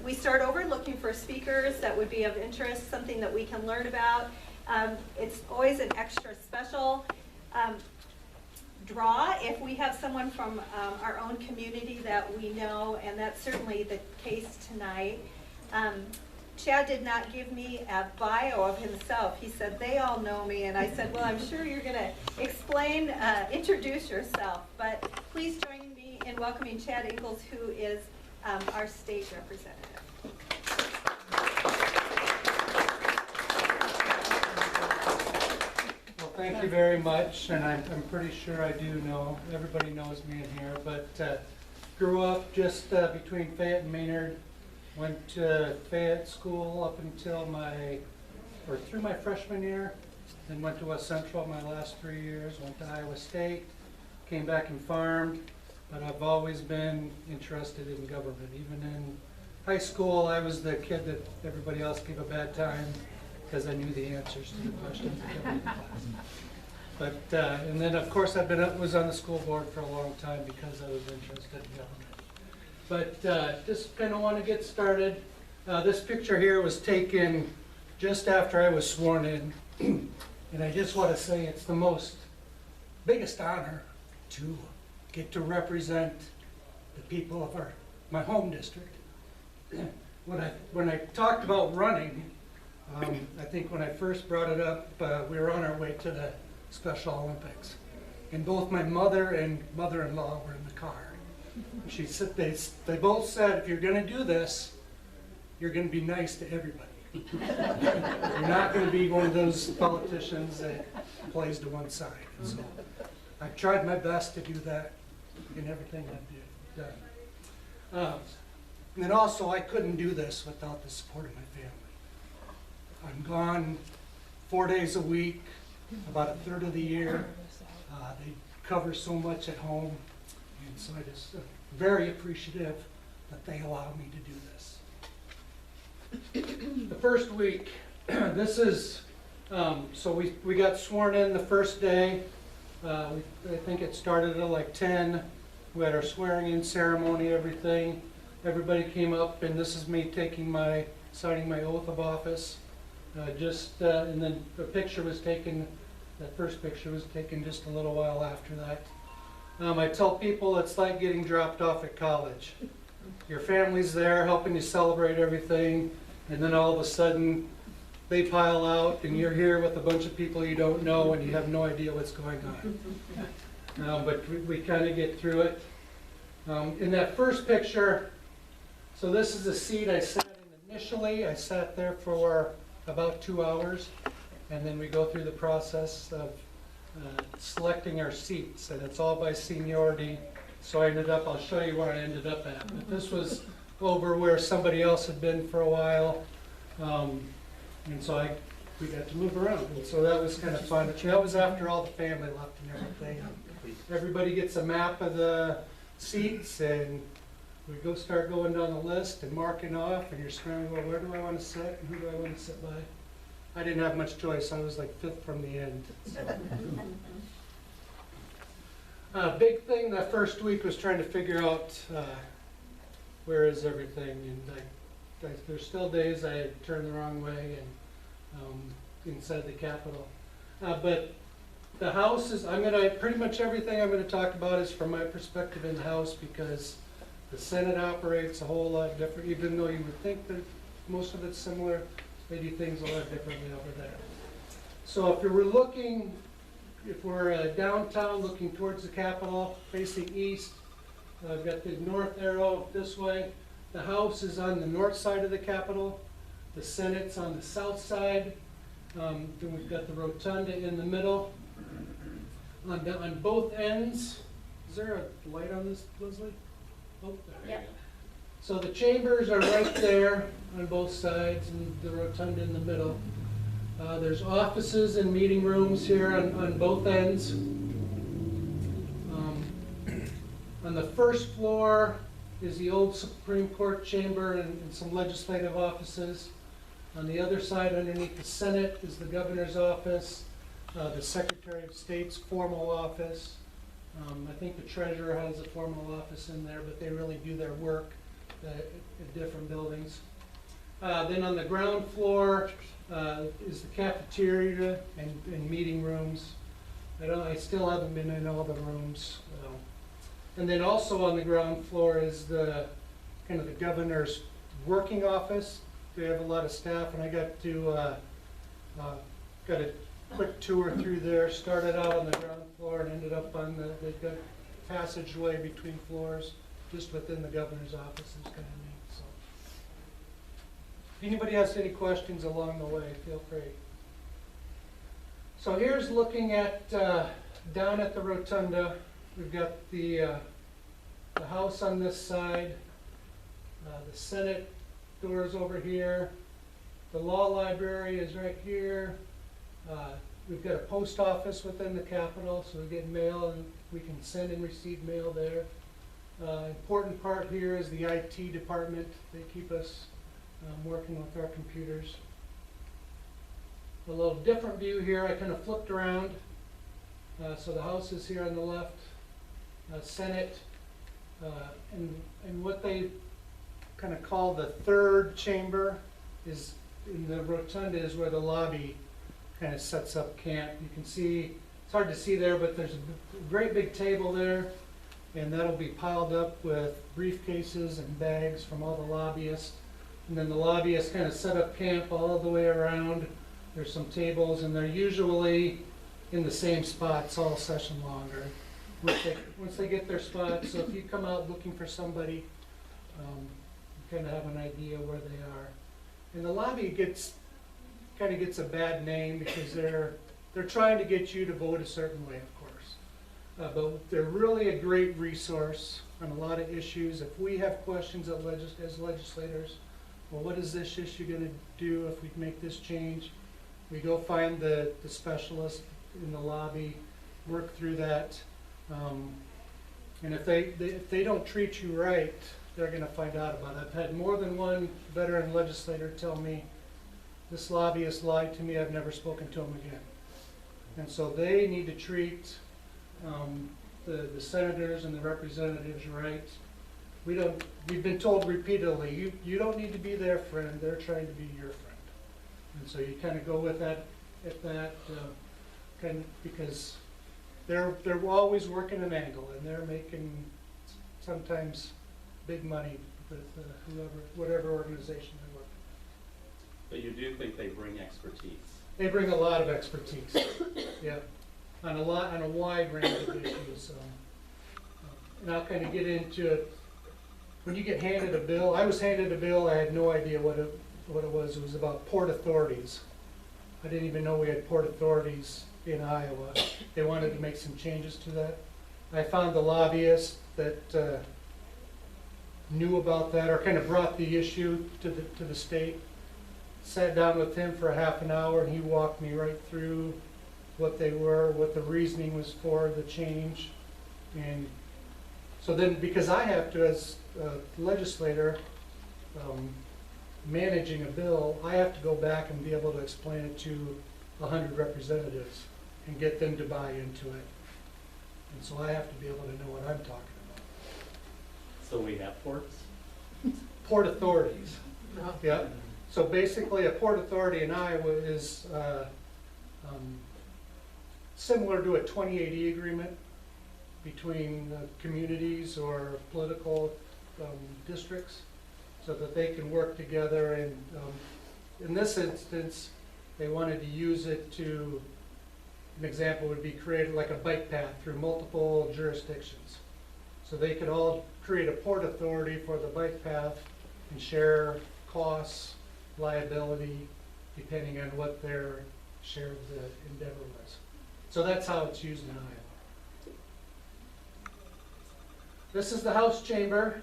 we start over looking for speakers that would be of interest, something that we can learn about. It's always an extra special draw if we have someone from our own community that we know, and that's certainly the case tonight. Chad did not give me a bio of himself. He said, they all know me, and I said, well, I'm sure you're going to explain, introduce yourself, but please join me in welcoming Chad Ingels, who is our state representative. Well, thank you very much, and I'm pretty sure I do know, everybody knows me in here, but grew up just between Fayette and Maynard. Went to Fayette school up until through my freshman year, then went to West Central my last 3 years, went to Iowa State, came back and farmed, but I've always been interested in government. Even in high school, I was the kid that everybody else gave a bad time because I knew the answers to the questions in government class. But, and then of course was on the school board for a long time because I was interested in government. But just kind of want to get started. This picture here was taken just after I was sworn in. And I just want to say it's the biggest honor to get to represent the people of my home district. When I talked about running, I think when I first brought it up, we were on our way to the Special Olympics. And both my mother and mother-in-law were in the car. She said, they both said, if you're going to do this, you're going to be nice to everybody. You're not going to be one of those politicians that plays to one side. And so I've tried my best to do that in everything I've done. And then also, I couldn't do this without the support of my family. I'm gone 4 days a week, about a third of the year. They cover so much at home. And so I just very appreciative that they allow me to do this. The first week, this is, so we got sworn in the first day. I think it started at like 10. We had our swearing in ceremony, everything. Everybody came up, and this is me signing my oath of office. And then the picture was taken, that first picture was taken just a little while after that. I tell people it's like getting dropped off at college. Your family's there helping you celebrate everything, and then all of a sudden they pile out and you're here with a bunch of people you don't know and you have no idea what's going on. But we kind of get through it. In that first picture, so this is a seat I sat in initially. I sat there for about 2 hours, and then we go through the process of selecting our seats, and it's all by seniority. So I'll show you where I ended up at. But this was over where somebody else had been for a while, and so we got to move around, and so that was kind of fun. That was after all the family left and everything. Everybody gets a map of the seats, and we start going down the list and marking off, and you're scrambling, well, where do I want to sit, and who do I want to sit by? I didn't have much choice. I was like 5th from the end. Big thing that first week was trying to figure out where is everything, and there's still days I had turned the wrong way and inside the Capitol. But the House is, pretty much everything I'm going to talk about is from my perspective in the House, because the Senate operates a whole lot different, even though you would think that most of it's similar. They do things a lot differently over there. So if we're downtown looking towards the Capitol, facing east, I've got the north arrow this way. The House is on the north side of the Capitol. The Senate's on the south side. Then we've got the rotunda in the middle. On both ends, is there a light on this, Leslie? Oh, there. Yep. So the chambers are right there on both sides, and the rotunda in the middle. There's offices and meeting rooms here on both ends. On the first floor is the old Supreme Court chamber and some legislative offices. On the other side, underneath the Senate, is the governor's office, the Secretary of State's formal office. I think the treasurer has a formal office in there, but they really do their work at different buildings. Then on the ground floor is the cafeteria and meeting rooms. I still haven't been in all the rooms. And then also on the ground floor is the kind of the governor's working office. They have a lot of staff, and I got a quick tour through there. Started out on the ground floor and ended up on they've got passageway between floors just within the governor's office. Is kind of neat. So if anybody has any questions along the way, feel free. So here's looking at down at the rotunda. We've got the house on this side, the Senate doors over here, the law library is right here. We've got a post office within the Capitol, so we get mail and we can send and receive mail there. Important part here is the IT department. They keep us working with our computers. A little different view here. I kind of flipped around. So the house is here on the left, Senate, and what they kind of call the third chamber is in the rotunda is where the lobby kind of sets up camp. You can see, it's hard to see there, but there's a great big table there, and that'll be piled up with briefcases and bags from all the lobbyists. And then the lobbyists kind of set up camp all the way around. There's some tables, and they're usually in the same spots all session longer. Once they get their spots, so if you come out looking for somebody, you kind of have an idea where they are. And the lobby kind of gets a bad name because they're trying to get you to vote a certain way, of course. But they're really a great resource on a lot of issues. If we have questions as legislators, well, what is this issue going to do if we make this change? We go find the specialist in the lobby, work through that. And if they don't treat you right, they're going to find out about it. I've had more than one veteran legislator tell me, this lobbyist lied to me, I've never spoken to him again. And so they need to treat the senators and the representatives right. We've been told repeatedly, you don't need to be their friend, they're trying to be your friend. And so you kind of go with that kind of, because they're always working an angle, and they're making sometimes big money with whatever organization they work with. But you do think they bring expertise? They bring a lot of expertise, yeah, on a wide range of issues. And I'll kind of get into it. When you get handed a bill, I was handed a bill, I had no idea what it was. It was about port authorities. I didn't even know we had port authorities in Iowa. They wanted to make some changes to that. I found the lobbyist that knew about that, or kind of brought the issue to the state. Sat down with him for a half an hour, and he walked me right through what they were, what the reasoning was for the change. And so then, because I have to, as a legislator, managing a bill, I have to go back and be able to explain it to 100 representatives and get them to buy into it. And so I have to be able to know what I'm talking about. So we have ports? Port authorities. Yeah. So basically, a port authority in Iowa is similar to a 2080 agreement between communities or political districts, so that they can work together. And in this instance, they wanted to use it to, an example would be create like a bike path through multiple jurisdictions. So they could all create a port authority for the bike path and share costs, liability, depending on what their share of the endeavor was. So that's how it's used in Iowa. This is the House chamber.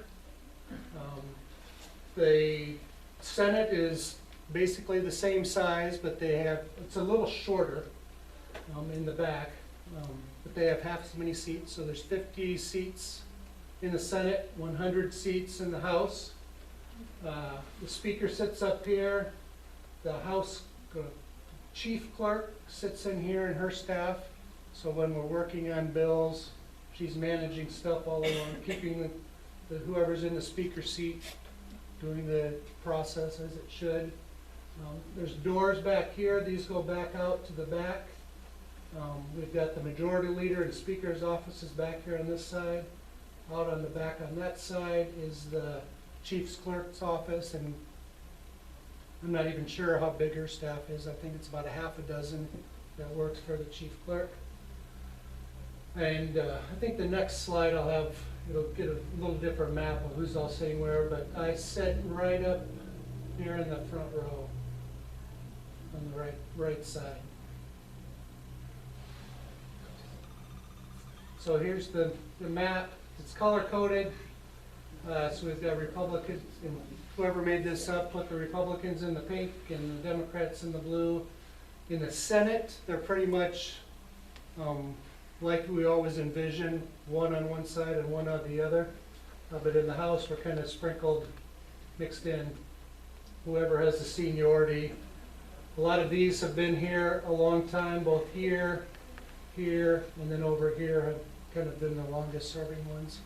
The Senate is basically the same size, but it's a little shorter in the back, but they have half as many seats. So there's 50 seats in the Senate, 100 seats in the House. The Speaker sits up here. The House Chief Clerk sits in here, and her staff. So when we're working on bills, she's managing stuff all along, keeping whoever's in the Speaker's seat doing the process as it should. There's doors back here, these go back out to the back. We've got the majority leader and speaker's offices back here on this side. Out on the back on that side is the chief's clerk's office, and I'm not even sure how big her staff is. I think it's about a half a dozen that works for the chief clerk. And I think the next slide I'll have, it'll get a little different map of who's all sitting where, but I sit right up here in the front row on the right side. So here's the map. It's color coded. So we've got Republicans, and whoever made this up put the Republicans in the pink and the Democrats in the blue. In the Senate, they're pretty much like we always envision, one on one side and one on the other. But in the House, we're kind of sprinkled, mixed in, whoever has the seniority. A lot of these have been here a long time, both here, and then over here have kind of been the longest serving ones.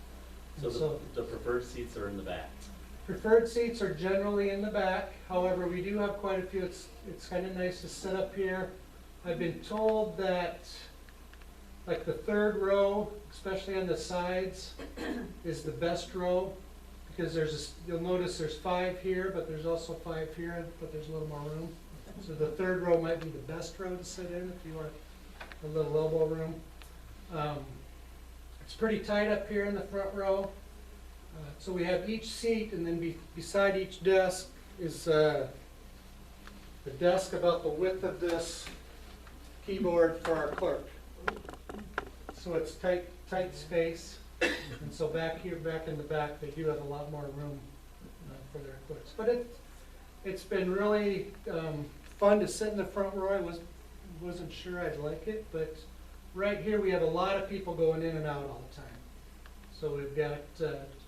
So the preferred seats are in the back. Preferred seats are generally in the back. However, we do have quite a few. It's kind of nice to sit up here. I've been told that like the third row, especially on the sides, is the best row, because you'll notice there's 5 here, but there's also 5 here, but there's a little more room. So the third row might be the best row to sit in if you want a little elbow room. It's pretty tight up here in the front row. So we have each seat, and then beside each desk is the desk about the width of this keyboard for our clerk. So it's tight space, and so back here, back in the back, they do have a lot more room for their clerks. But it's been really fun to sit in the front row. I wasn't sure I'd like it, but right here we have a lot of people going in and out all the time. So we've got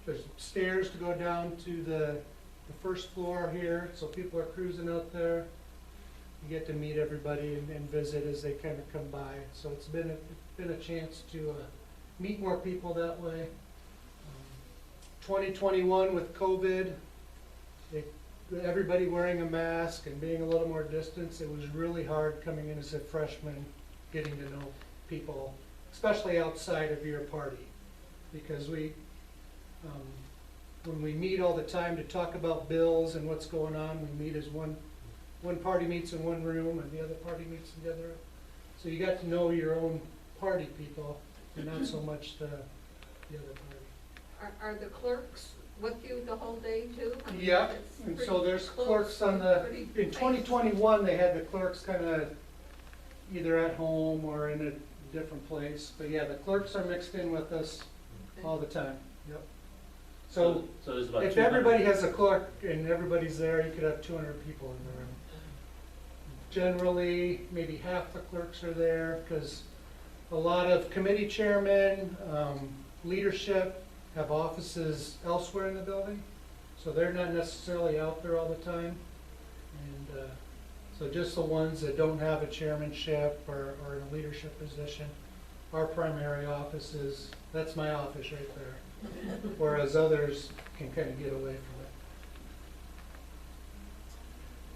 there's stairs to go down to the first floor here, so people are cruising out there. You get to meet everybody and visit as they kind of come by. So it's been a chance to meet more people that way. 2021 with COVID, everybody wearing a mask and being a little more distance, it was really hard coming in as a freshman, getting to know people, especially outside of your party, because when we meet all the time to talk about bills and what's going on, we meet as one party meets in one room and the other party meets in the other room. So you got to know your own party people and not so much the other party. Are the clerks with you the whole day too? I mean, Yeah, it's and pretty so there's close, clerks on pretty in 2021, they had the clerks kind of either at home or in a different place. But yeah, the clerks are mixed in with us all the time. Yep. So there's about if 200 everybody has a clerk and everybody's there, you could have 200 people in the room. Generally, maybe half the clerks are there because a lot of committee chairmen, leadership have offices elsewhere in the building. So they're not necessarily out there all the time. And so just the ones that don't have a chairmanship or in a leadership position, our primary office that's my office right there. Whereas others can kind of get away from it.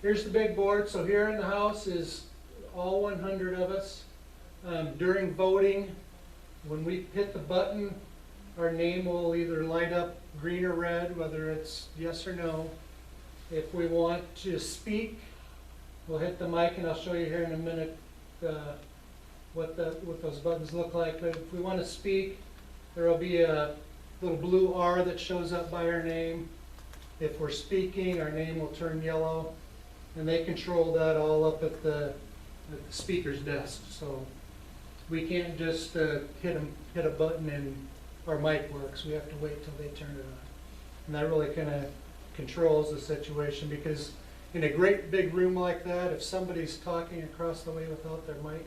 Here's the big board. So here in the House is all 100 of us. During voting, when we hit the button, our name will either light up green or red, whether it's yes or no. If we want to speak, we'll hit the mic, and I'll show you here in a minute what those buttons look like. But if we want to speak, there will be a little blue R that shows up by our name. If we're speaking, our name will turn yellow, and they control that all up at the speaker's desk. So we can't just hit a button and our mic works. We have to wait till they turn it on. And that really kind of controls the situation, because in a great big room like that, if somebody's talking across the way without their mic,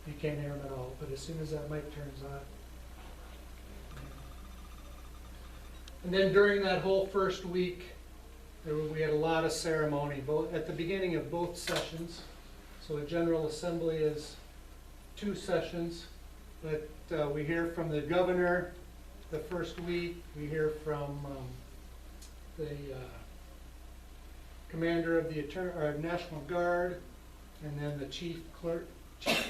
you can't hear them at all. But as soon as that mic turns on. And then during that whole first week, we had a lot of ceremony, both at the beginning of both sessions. So a General Assembly is 2 sessions, but we hear from the governor the first week. We hear from the commander of the National Guard, and then the chief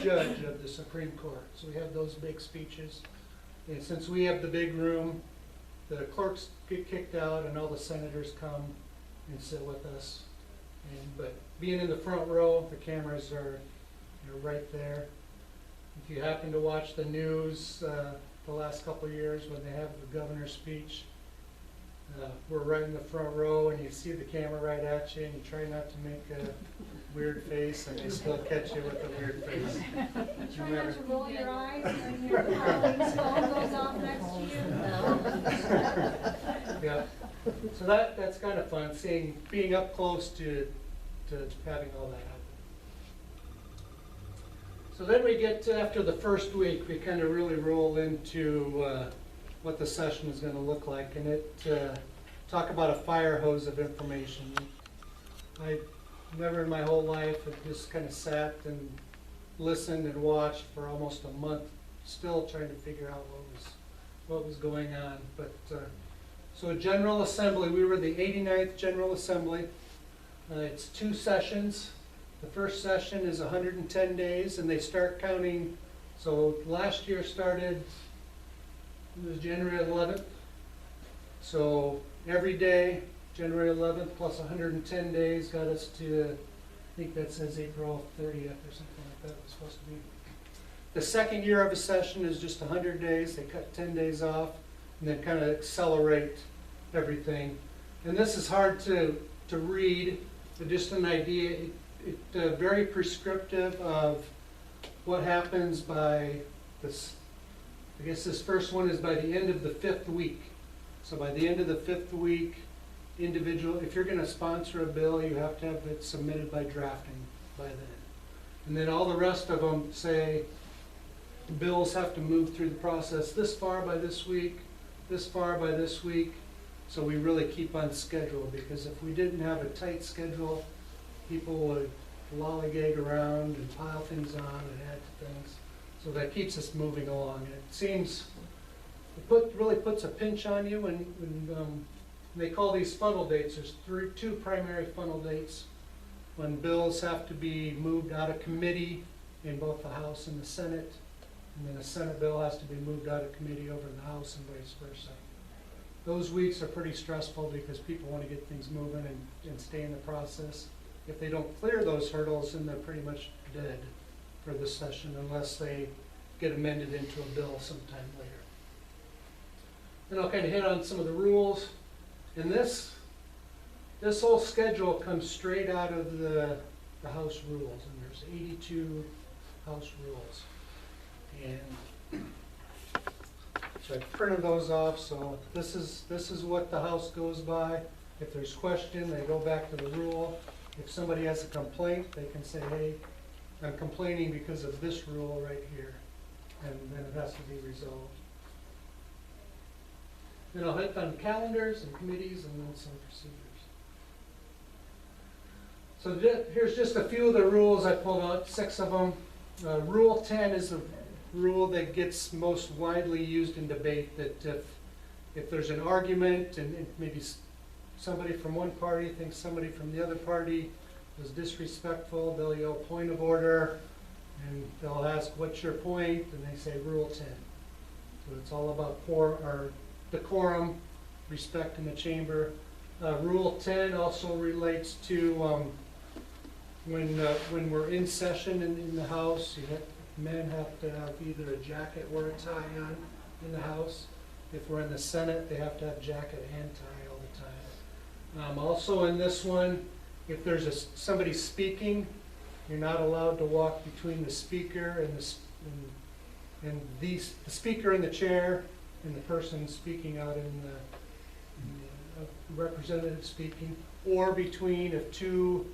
judge of the Supreme Court. So we have those big speeches. And since we have the big room, the clerks get kicked out and all the senators come and sit with us. But being in the front row, the cameras are right there. If you happen to watch the news the last couple of years when they have the governor's speech, we're right in the front row and you see the camera right at you and you try not to make a weird face and they still catch you with a weird face. Try not to roll your eyes when your colleague's phone goes off next to you. Yeah, so that's kind of fun, being up close to having all that happen. So then we get to, after the first week, we kind of really roll into what the session is going to look like, and talk about a fire hose of information. I never in my whole life have just kind of sat and listened and watched for almost a month, still trying to figure out what was going on. But so a General Assembly, we were the 89th General Assembly. It's 2 sessions. The first session is 110 days, and they start counting. So last year started, it was January 11th. So every day, January 11th plus 110 days got us to, I think that says April 30th or something like that was supposed to be. The second year of a session is just 100 days. They cut 10 days off and then kind of accelerate everything. And this is hard to read, but just an idea. It's very prescriptive of what happens by this. I guess this first one is by the end of the 5th week. So by the end of the 5th week, if you're going to sponsor a bill, you have to have it submitted by drafting by then. And then all the rest of them say bills have to move through the process this far by this week, this far by this week. So we really keep on schedule, because if we didn't have a tight schedule, people would lollygag around and pile things on and add to things. So that keeps us moving along. And it seems, really puts a pinch on you when they call these funnel dates. There's 2 primary funnel dates when bills have to be moved out of committee in both the House and the Senate, and then a Senate bill has to be moved out of committee over in the House and vice versa. Those weeks are pretty stressful because people want to get things moving and stay in the process. If they don't clear those hurdles, then they're pretty much dead for this session unless they get amended into a bill sometime later. Then I'll kind of hit on some of the rules. And this whole schedule comes straight out of the House rules, and there's 82 House rules. And so I printed those off, so this is what the House goes by. If there's question, they go back to the rule. If somebody has a complaint, they can say, hey, I'm complaining because of this rule right here, and then it has to be resolved. Then I'll hit on calendars and committees and then some procedures. So here's just a few of the rules I pulled out, 6 of them. Rule 10 is the rule that gets most widely used in debate, that if there's an argument and maybe somebody from one party thinks somebody from the other party was disrespectful, they'll yell point of order, and they'll ask, what's your point? And they say Rule 10. So it's all about decorum, respect in the chamber. Rule 10 also relates to when we're in session in the House, men have to have either a jacket or a tie on in the House. If we're in the Senate, they have to have jacket and tie all the time. Also in this one, if there's somebody speaking, you're not allowed to walk between the speaker and the speaker in the chair and the person speaking out in the representative speaking, or between if 2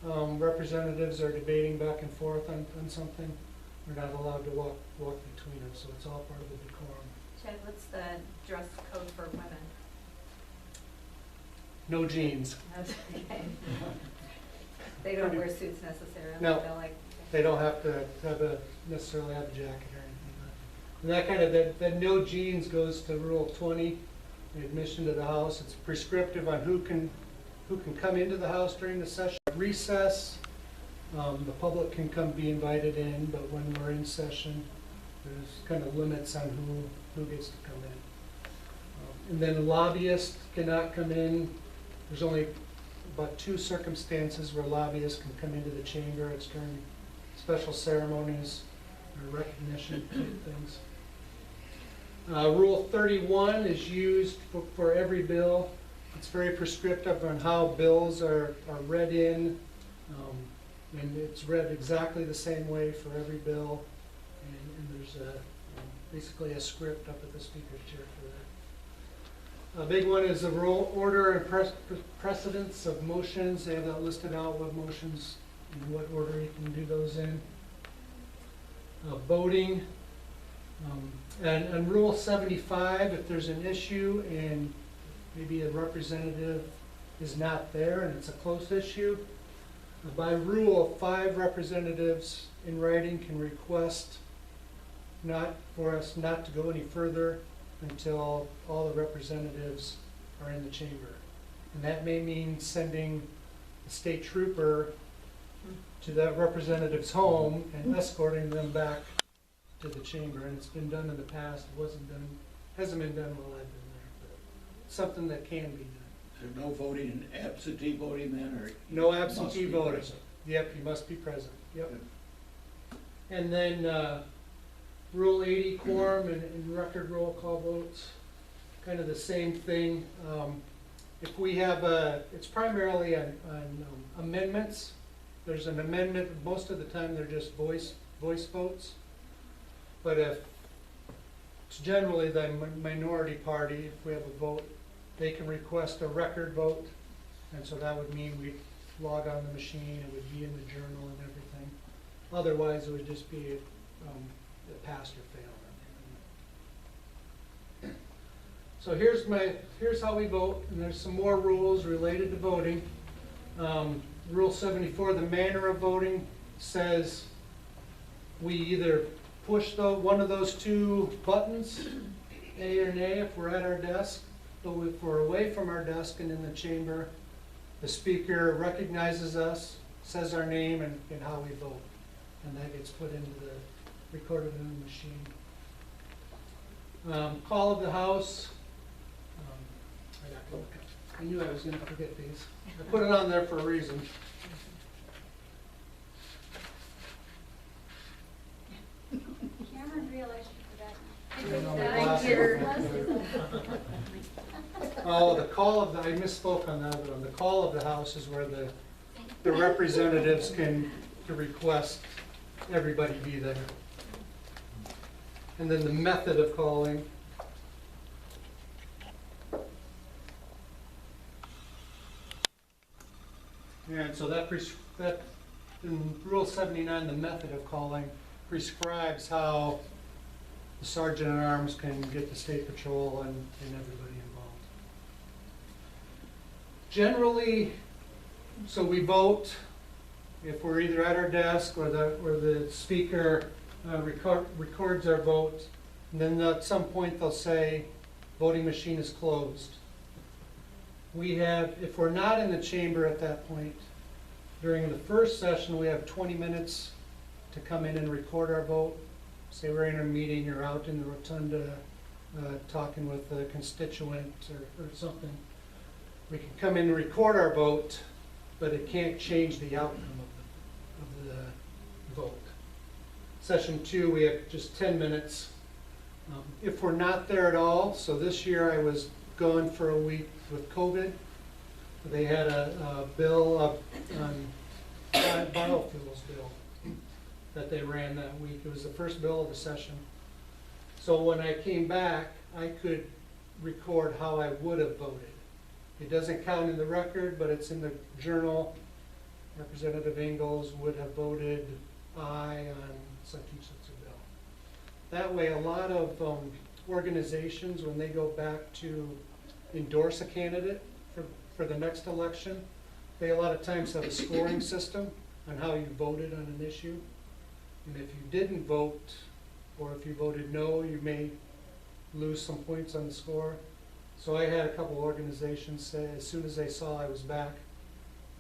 representatives are debating back and forth on something, we're not allowed to walk between them. So it's all part of the decorum. Chad, what's the dress code for women? No jeans. Okay. They don't wear suits necessarily. No. They They don't have to necessarily have a jacket or anything. And that kind of, that no jeans goes to Rule 20, the admission to the House. It's prescriptive on who can who can come into the house during the session. Recess, the public can come be invited in, but when we're in session, there's kind of limits on who gets to come in. And then lobbyists cannot come in. There's only about 2 circumstances where lobbyists can come into the chamber. It's during special ceremonies or recognition type things. Rule 31 is used for every bill. It's very prescriptive on how bills are read in, and it's read exactly the same way for every bill. And there's basically a script up at the speaker's chair for that. A big one is the rule, order and precedence of motions. They have that listed out, what motions and what order you can do those in. Voting. And Rule 75, if there's an issue and maybe a representative is not there and it's a close issue, by rule, 5 representatives in writing can request for us not to go any further until all the representatives are in the chamber. And that may mean sending a state trooper to that representative's home and escorting them back to the chamber. And it's been done in the past. It hasn't been done while I've been there, but it's something that can be done. There's no voting, absentee voting then, or? No absentee Must be voting. present. Yep, you must be present. Yep. And then Rule 80, quorum and record roll call votes, kind of the same thing. If we have it's primarily on amendments. There's an amendment, most of the time they're just voice votes. But if it's generally the minority party, if we have a vote, they can request a record vote. And so that would mean we log on the machine, it would be in the journal and everything. Otherwise, it would just be a pass or fail. So here's how we vote, and there's some more rules related to voting. Rule 74, the manner of voting says we either push one of those 2 buttons, A or nay, if we're at our desk. So if we're away from our desk and in the chamber, the speaker recognizes us, says our name and how we vote. And that gets put into recorded in the machine. Call of the House. I knew I was going to forget these. I put it on there for a reason. Cameron realized you I know my forgot. glasses are back there. Oh, I misspoke on that one. The call of the House is where the representatives can request everybody be there. And then the method of calling. And so that in Rule 79, the method of calling prescribes how the Sergeant at Arms can get the State Patrol and everybody involved. Generally, so we vote if we're either at our desk or the speaker records our vote, and then at some point they'll say, voting machine is closed. If we're not in the chamber at that point, during the first session, we have 20 minutes to come in and record our vote. Say we're in a meeting or out in the rotunda talking with a constituent or something. We can come in and record our vote, but it can't change the outcome of the vote. Session 2, we have just 10 minutes. If we're not there at all, so this year I was gone for a week with COVID. They had a bill up on biofuels bill that they ran that week. It was the first bill of the session. So when I came back, I could record how I would have voted. It doesn't count in the record, but it's in the journal. Representative Ingels would have voted aye on such and such a bill. That way, a lot of organizations, when they go back to endorse a candidate for the next election, they a lot of times have a scoring system on how you voted on an issue. And if you didn't vote, or if you voted no, you may lose some points on the score. So I had a couple organizations say, as soon as they saw I was back,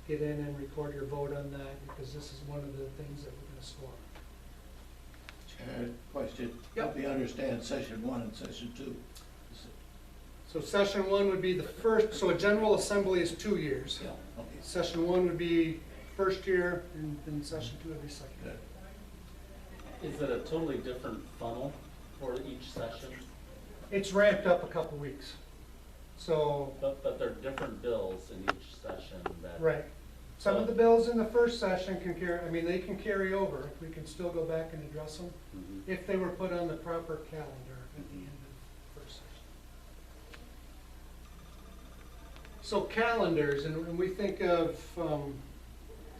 get in and record your vote on that, because this is one of the things that we're gonna score. Chad, question. Yep. Help me understand session 1 and session 2. So session 1 would be the first, so a general assembly is 2 years. Yeah, okay. Session 1 would be first year, and then session 2 would be second. Good. Is it a totally different funnel for each session? It's ramped up a couple weeks. So, But they're different bills in each session that. right. Some of the bills in the first session can carry, I mean, they can carry over. We can still go back and address them Mhm. if they were put on the proper calendar at the end of the first session. So calendars, and we think of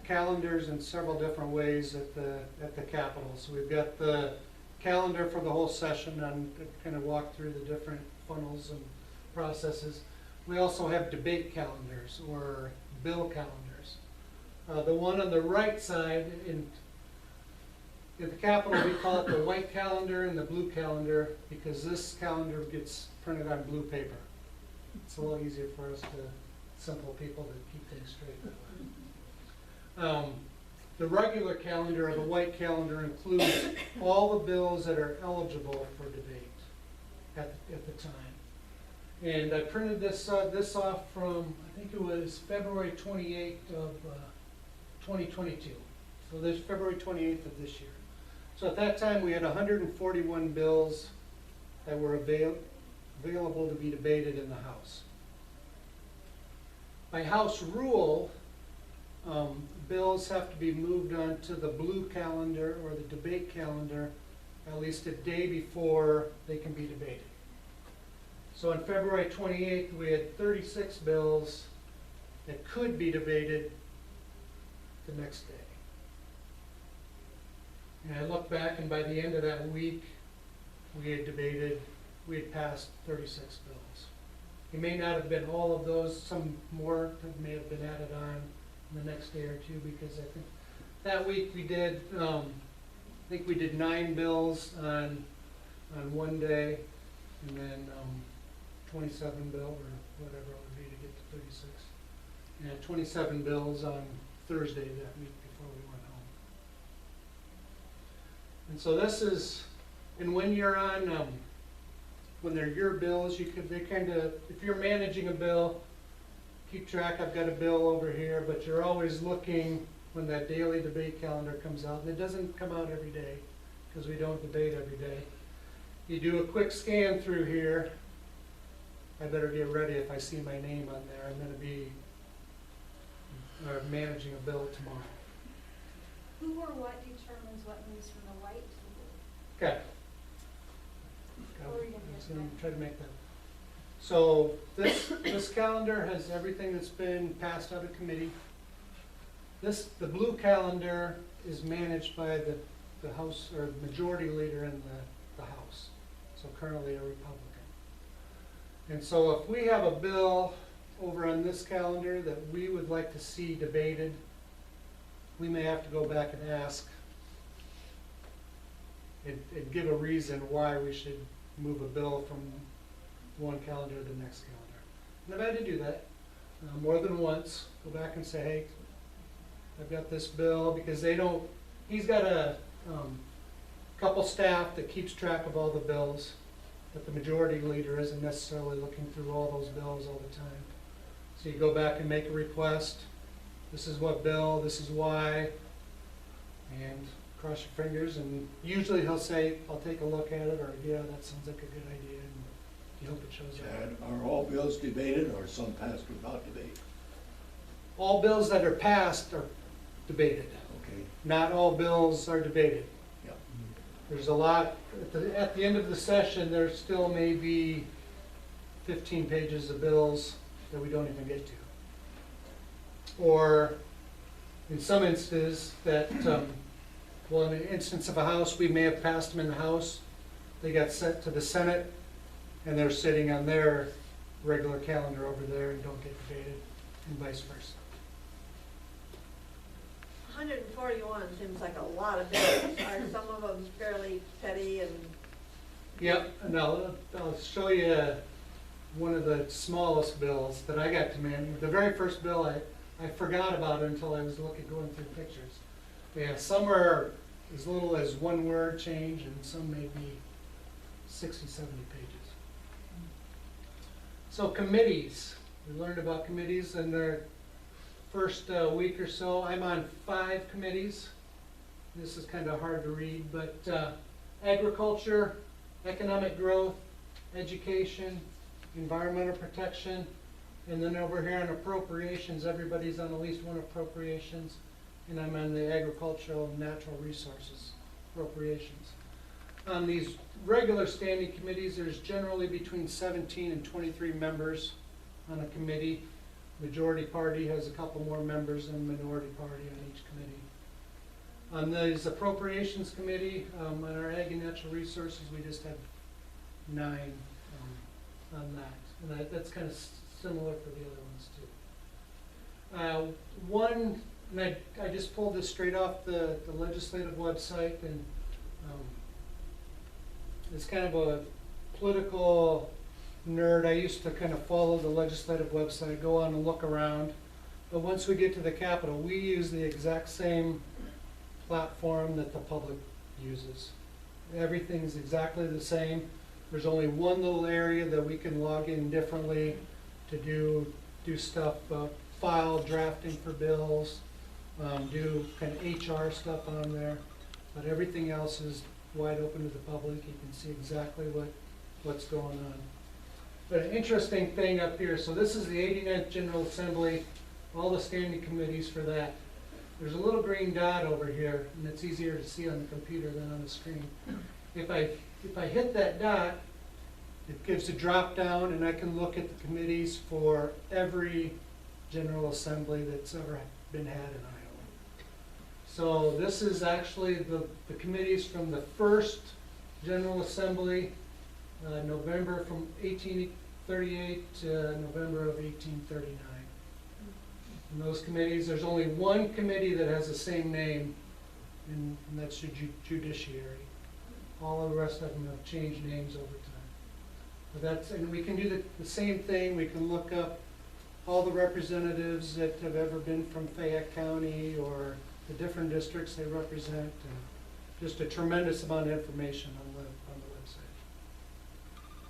calendars in several different ways at the Capitol. So we've got the calendar for the whole session, and kind of walk through the different funnels and processes. We also have debate calendars or bill calendars. The one on the right side, at the Capitol, we call it the white calendar and the blue calendar, because this calendar gets printed on blue paper. It's a little easier for us simple people to keep things straight that way. The regular calendar, or the white calendar, includes all the bills that are eligible for debate at the time. And I printed this off from, I think it was February 28th of 2022. So there's February 28th of this year. So at that time, we had 141 bills that were available to be debated in the House. By House rule, bills have to be moved on to the blue calendar or the debate calendar at least a day before they can be debated. So on February 28th, we had 36 bills that could be debated the next day. And I look back, and by the end of that week, we had passed 36 bills. It may not have been all of those, some more may have been added on in the next day or two, because I think that week we did, I think we did 9 bills on one day, and then 27 bill, or whatever it would be to get to 36. And had 27 bills on Thursday that week before we went home. And so this is, and when you're on, when they're your bills, if you're managing a bill, keep track, I've got a bill over here, but you're always looking when that daily debate calendar comes out, and it doesn't come out every day, because we don't debate every day. You do a quick scan through here. I better get ready if I see my name on there. I'm gonna be managing a bill tomorrow. Who or what determines what moves from the white to the blue? Okay. Or you can I'm just get gonna that. try to make that. So this calendar has everything that's been passed out of committee. The blue calendar is managed by the House, or majority leader in the House, so currently a Republican. And so if we have a bill over on this calendar that we would like to see debated, we may have to go back and ask and give a reason why we should move a bill from one calendar to the next calendar. And I've had to do that more than once. Go back and say, hey, I've got this bill, because he's got a couple staff that keeps track of all the bills, but the majority leader isn't necessarily looking through all those bills all the time. So you go back and make a request. This is what bill, this is why, and cross your fingers, and usually he'll say, I'll take a look at it, or yeah, that sounds like a good idea, and you hope it shows up. Chad, are all bills debated or some passed without debate? All bills that are passed are debated. Okay, Not all bills are debated. yeah. There's a lot, at the end of the session, there still may be 15 pages of bills that we don't even get to. Or in some instances that, well, in the instance of a House, we may have passed them in the House, they got sent to the Senate, and they're sitting on their regular calendar over there and don't get debated, and vice versa. 141 seems like a lot of bills. Are some of them fairly petty and, Yep, and I'll show you one of the smallest bills that I got to manage. The very first bill I forgot about it until I was going through pictures. Yeah, some are as little as one word change and some may be 60, 70 pages. So committees, we learned about committees in their first week or so. I'm on 5 committees. This is kind of hard to read, but agriculture, economic growth, education, environmental protection, and then over here on appropriations, everybody's on at least one appropriations, and I'm on the agricultural and natural resources appropriations. On these regular standing committees, there's generally between 17 and 23 members on a committee. Majority party has a couple more members than minority party on each committee. On these appropriations committee, on our ag and natural resources, we just have 9 on that. And that's kind of similar for the other ones too. One, and I just pulled this straight off the legislative website, and it's kind of a political nerd. I used to kind of follow the legislative website, go on and look around. But once we get to the Capitol, we use the exact same platform that the public uses. Everything's exactly the same. There's only one little area that we can log in differently to do stuff, file drafting for bills, do kind of HR stuff on there. But everything else is wide open to the public. You can see exactly what's going on. But an interesting thing up here, so this is the 89th General Assembly, all the standing committees for that. There's a little green dot over here, and it's easier to see on the computer than on the screen. If I hit that dot, it gives a drop down, and I can look at the committees for every General Assembly that's ever been had in Iowa. So this is actually the committees from the first General Assembly, November from 1838 to November of 1839. In those committees, there's only one committee that has the same name, and that's the judiciary. All of the rest of them have changed names over time. But and we can do the same thing. We can look up all the representatives that have ever been from Fayette County or the different districts they represent, and just a tremendous amount of information on the website.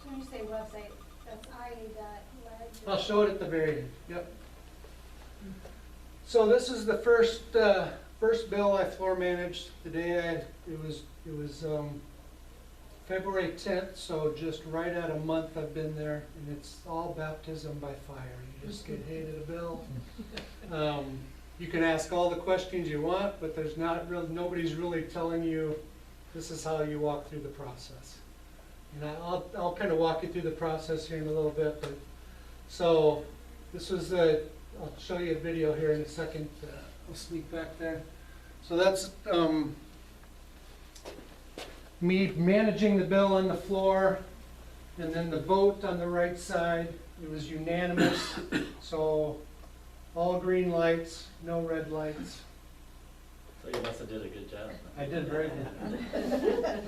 So when you say website, that's IA.leg? I'll show it at the very end. Yep. So this is the first bill I floor managed. The day it was February 10th, so just right at a month I've been there, and it's all baptism by fire. You just get handed a bill. You can ask all the questions you want, but there's nobody's really telling you this is how you walk through the process. And I'll kind of walk you through the process here in a little bit. But so this was I'll show you a video here in a second. I'll sneak back there. So that's me managing the bill on the floor, and then the vote on the right side. It was unanimous, so all green lights, no red lights. So you must have did a good job. I did very good.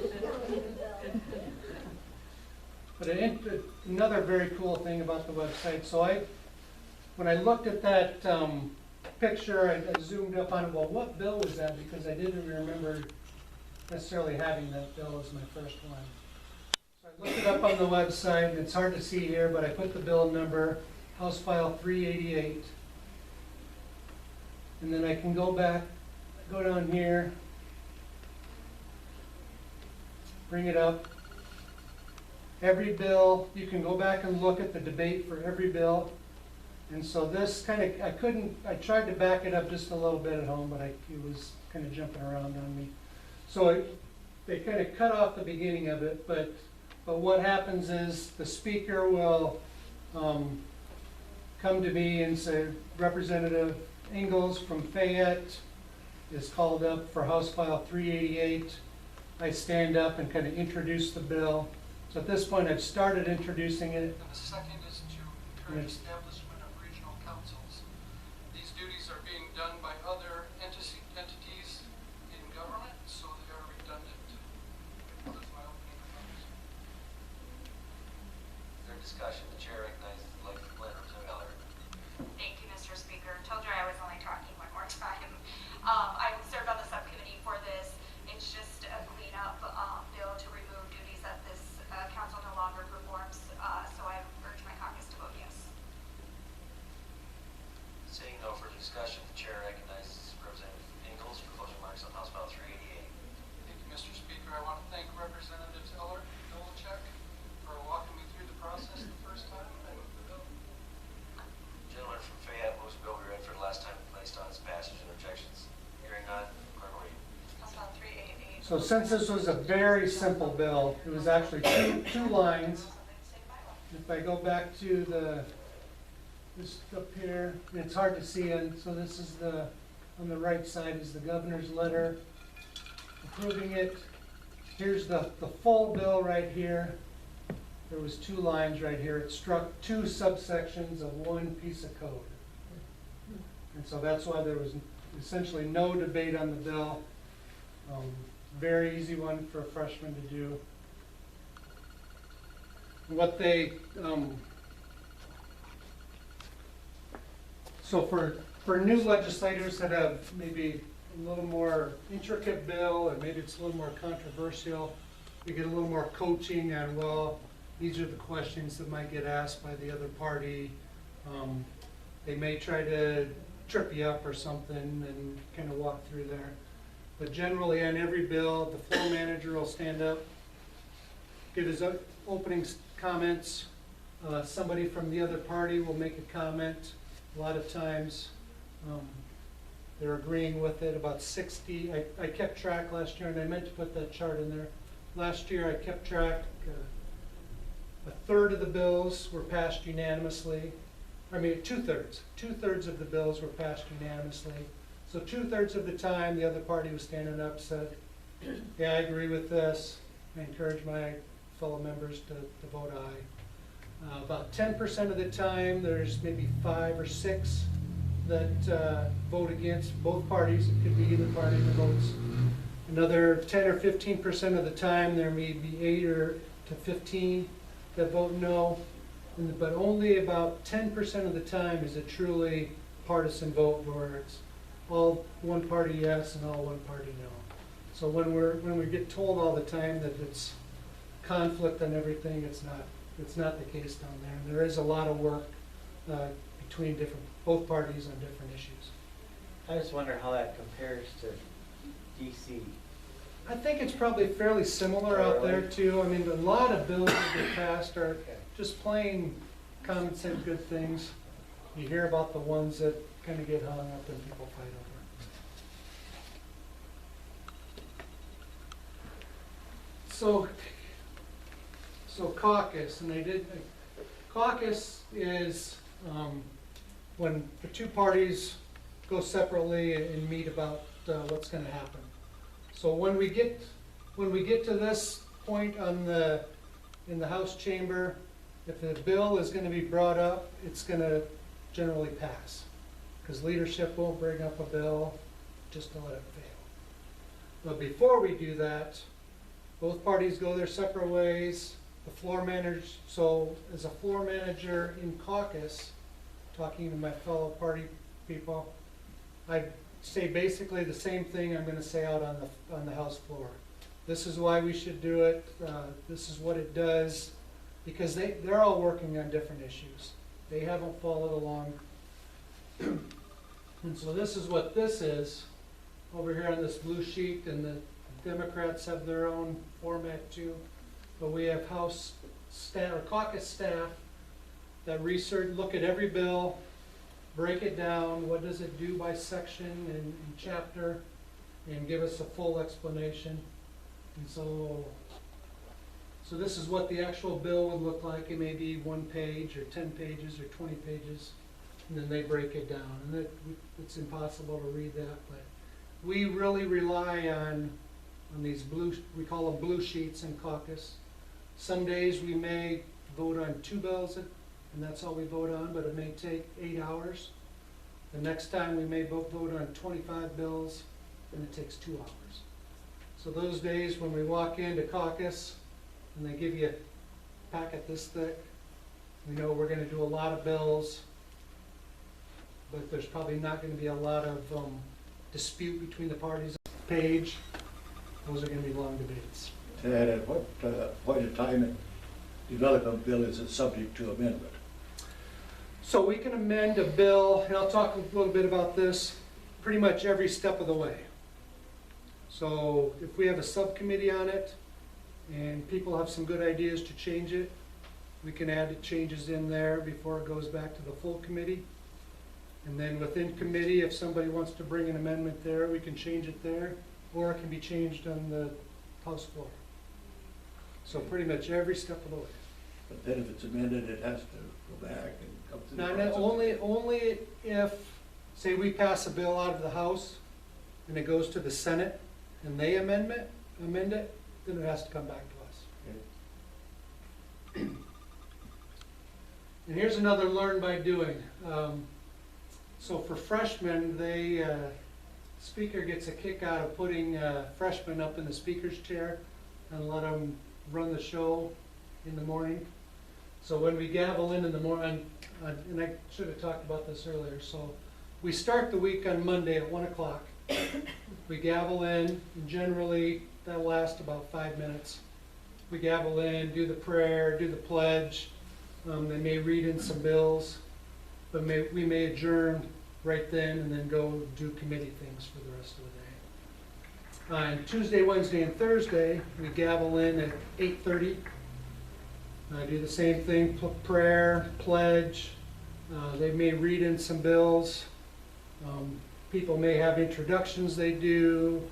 But another very cool thing about the website, so when I looked at that picture, I zoomed up on it. Well, what bill was that? Because I didn't remember necessarily having that bill as my first one. So I looked it up on the website, and it's hard to see here, but I put the bill number, House File 388. And then I can go back, go down here, bring it up. Every bill, you can go back and look at the debate for every bill. And so this kind of, I tried to back it up just a little bit at home, but it was kind of jumping around on me. So they kind of cut off the beginning of it, but what happens is the speaker will come to me and say, Representative Ingels from Fayette is called up for House File 388. I stand up and kind of introduce the bill. So at this point, I've started introducing it. And the second is to encourage establishment of regional councils. These duties are being done by other entities in government, so they are redundant. That's my opening remarks. Is there discussion? The chair So since this was a very simple bill, it was actually two lines. If I go back to this up here, it's hard to see in, so this is on the right side is the governor's letter approving it. Here's the full bill right here. There was two lines right here. It struck two subsections of one piece of code. And so that's why there was essentially no debate on the bill. Very easy one for a freshman to do. What they, so for new legislators that have maybe a little more intricate bill, and maybe it's a little more controversial, you get a little more coaching on, well, these are the questions that might get asked by the other party. They may try to trip you up or something and kind of walk through there. But generally on every bill, the floor manager will stand up, give his opening comments. Somebody from the other party will make a comment. A lot of times they're agreeing with it. About 60, I kept track last year, and I meant to put that chart in there. Last year I kept track, a third of the bills were passed unanimously. I mean, two-thirds. Two-thirds of the bills were passed unanimously. So two-thirds of the time, the other party was standing up, said, yeah, I agree with this. I encourage my fellow members to vote aye. About 10% of the time, there's maybe 5 or 6 that vote against both parties. It could be either party that votes. Another 10 or 15% of the time, there may be 8 to 15 that vote no. But only about 10% of the time is it truly partisan vote where it's all one party yes and all one party no. So when we get told all the time that it's conflict on everything, it's not the case down there. And there is a lot of work between both parties on different issues. I just wonder how that compares to DC. I think it's probably fairly similar out there too. I mean, a lot of bills that get passed are just plain common sense good things. You hear about the ones that kind of get hung up and people fight over. So caucus, and caucus is when the two parties go separately and meet about what's going to happen. So when we get to this point in the House chamber, if a bill is going to be brought up, it's going to generally pass, because leadership won't bring up a bill just to let it fail. But before we do that, both parties go their separate ways. The floor manager, so as a floor manager in caucus, talking to my fellow party people, I say basically the same thing I'm going to say out on the House floor. This is why we should do it. This is what it does, because they're all working on different issues. They haven't followed along. And so this is what this is over here on this blue sheet, and the Democrats have their own format too. But we have House staff or caucus staff that look at every bill, break it down, what does it do by section and chapter, and give us a full explanation. And so this is what the actual bill would look like. It may be 1 page or 10 pages or 20 pages, and then they break it down. And it's impossible to read that, but we really rely on these we call them blue sheets in caucus. Some days we may vote on 2 bills, and that's all we vote on, but it may take 8 hours. The next time we may vote on 25 bills, and it takes 2 hours. So those days when we walk into caucus and they give you a packet this thick, we know we're going to do a lot of bills, but there's probably not going to be a lot of dispute between the parties. Page, those are going to be long debates. Ted, at what point in time in development bill is it subject to amendment? So we can amend a bill, and I'll talk a little bit about this, pretty much every step of the way. So if we have a subcommittee on it, and people have some good ideas to change it, we can add changes in there before it goes back to the full committee. And then within committee, if somebody wants to bring an amendment there, we can change it there. or it can be changed on the House floor. So pretty much every step of the way. But then if it's amended, it has to go back and come through the Now, process. only if, say we pass a bill out of the House and it goes to the Senate and they amend it, then it has to come back to us. Okay. And here's another learn by doing. So for freshmen, speaker gets a kick out of putting freshmen up in the speaker's chair and let them run the show in the morning. So when we gavel in the morning, and I should have talked about this earlier, so we start the week on Monday at 1 o'clock. We gavel in, and generally that lasts about 5 minutes. We gavel in, do the prayer, do the pledge. They may read in some bills, but we may adjourn right then and then go do committee things for the rest of the day. On Tuesday, Wednesday, and Thursday, we gavel in at 8:30. Do the same thing, prayer, pledge. They may read in some bills. People may have introductions they do.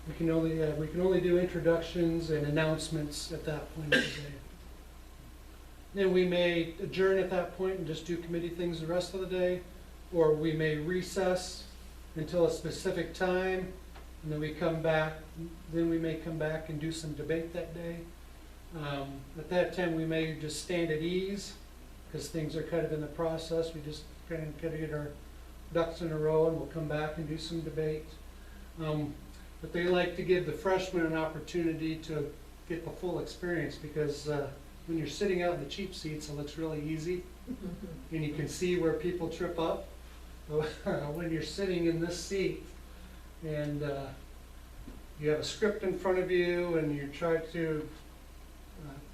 We can only do introductions and announcements at that point of the day. Then we may adjourn at that point and just do committee things the rest of the day, or we may recess until a specific time, and then we come back. Then we may come back and do some debate that day. At that time, we may just stand at ease because things are kind of in the process. We just kind of get our ducks in a row, and we'll come back and do some debate. But they like to give the freshmen an opportunity to get the full experience because when you're sitting out in the cheap seats, it looks really easy, and you can see where people trip up. When you're sitting in this seat and you have a script in front of you and you try to,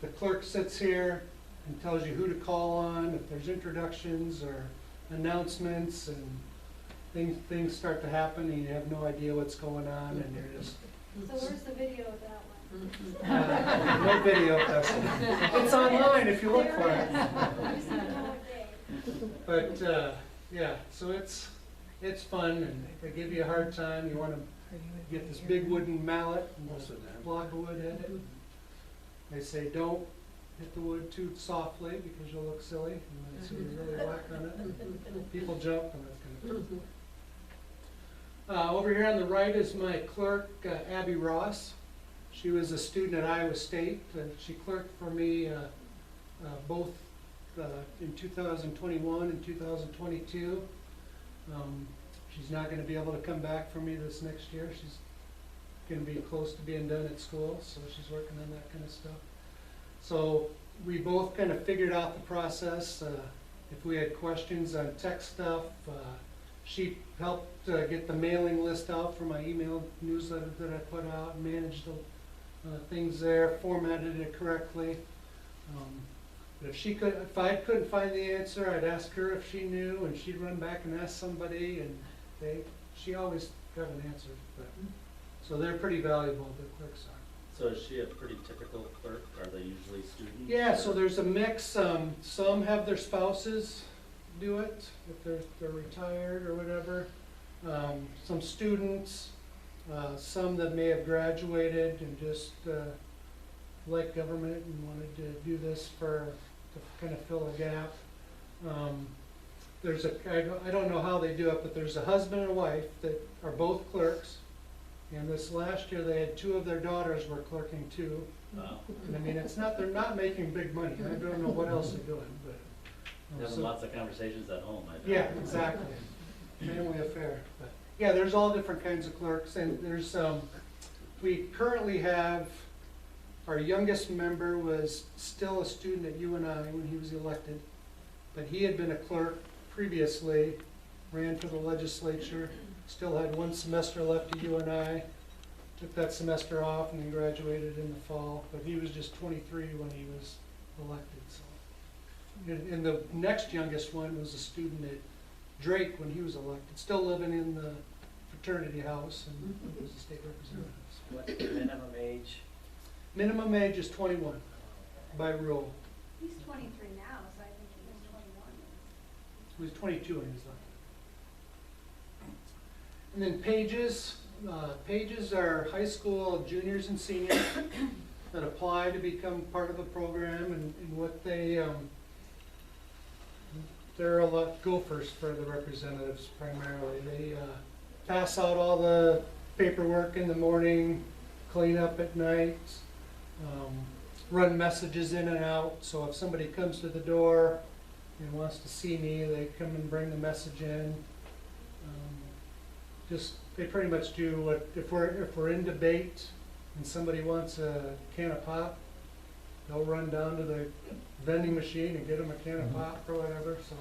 the clerk sits here and tells you who to call on if there's introductions or announcements, and things start to happen and you have no idea what's going on, and you're just So where's the video of that one? no video of that. It's online if you look for it. Just don't know what day. But yeah, so it's fun, and they give you a hard time. You want to get this big wooden mallet and just block a wood at it. They say don't hit the wood too softly because you'll look silly, and then so you really whack on it. People jump and that kind of thing. Over here on the right is my clerk, Abby Ross. She was a student at Iowa State. She clerked for me both in 2021 and 2022. She's not going to be able to come back for me this next year. She's going to be close to being done at school, so she's working on that kind of stuff. So we both kind of figured out the process. If we had questions on tech stuff, she helped get the mailing list out for my email newsletter that I put out, managed the things there, formatted it correctly. But if I couldn't find the answer, I'd ask her if she knew, and she'd run back and ask somebody, and she always got an answer. But, so they're pretty valuable, the clerks are. So is she a pretty typical clerk? Are they usually students? Yeah, so there's a mix. Some have their spouses do it if they're retired or whatever. Some students, some that may have graduated and just like government and wanted to do this to kind of fill a gap. I don't know how they do it, but there's a husband and a wife that are both clerks. And this last year, they had 2 of their daughters were clerking too. Wow. And I mean, they're not making big money. I don't know what else they're doing, but. Having lots of conversations at home, I bet. Yeah, exactly. Family affair. But yeah, there's all different kinds of clerks, and there's we currently have, our youngest member was still a student at UNI when he was elected, but he had been a clerk previously, ran for the legislature, still had 1 semester left at UNI, took that semester off and then graduated in the fall, but he was just 23 when he was elected, so. And the next youngest one was a student at Drake when he was elected, still living in the fraternity house, and was a state representative. So. What's the minimum age? Minimum age is 21 by rule. He's 23 now, so I think he was 21. He was 22 when he was And then pages. Pages are high school juniors and seniors that apply to become part of the program, and what they're a lot gophers for the representatives primarily. They pass out all the paperwork in the morning, clean up at night, run messages in and out. So if somebody comes to the door and wants to see me, they come and bring the message in. They pretty much do what, if we're in debate and somebody wants a can of pop, they'll run down to the vending machine and get them a can of pop or whatever. So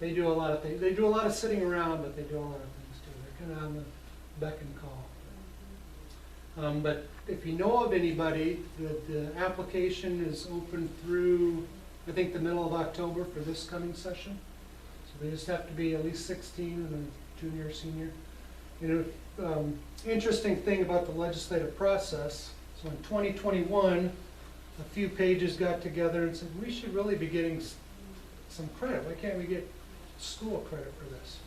they do a lot of things. They do a lot of sitting around, but they do a lot of things too. They're kind of on the beck and call. But if you know of anybody, the application is open through, I think, the middle of October for this coming session. So they just have to be at least 16 and a junior or senior. You know, interesting thing about the legislative process, so in 2021, a few pages got together and said, we should really be getting some credit. Why can't we get school credit for this?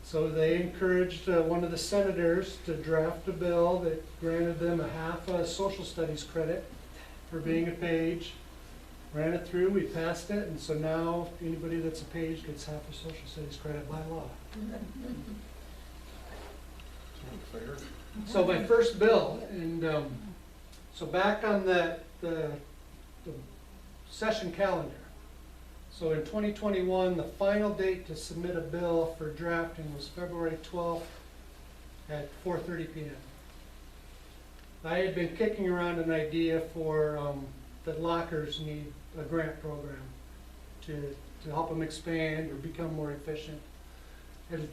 So they encouraged one of the senators to draft a bill that granted them a half a social studies credit for being a page. Ran it through, we passed it, and so now anybody that's a page gets half a social studies credit by law. So my first bill, and so back on the session calendar. So in 2021, the final date to submit a bill for drafting was February 12th at 4:30 p.m. I had been kicking around an idea for that lockers need a grant program to help them expand or become more efficient. It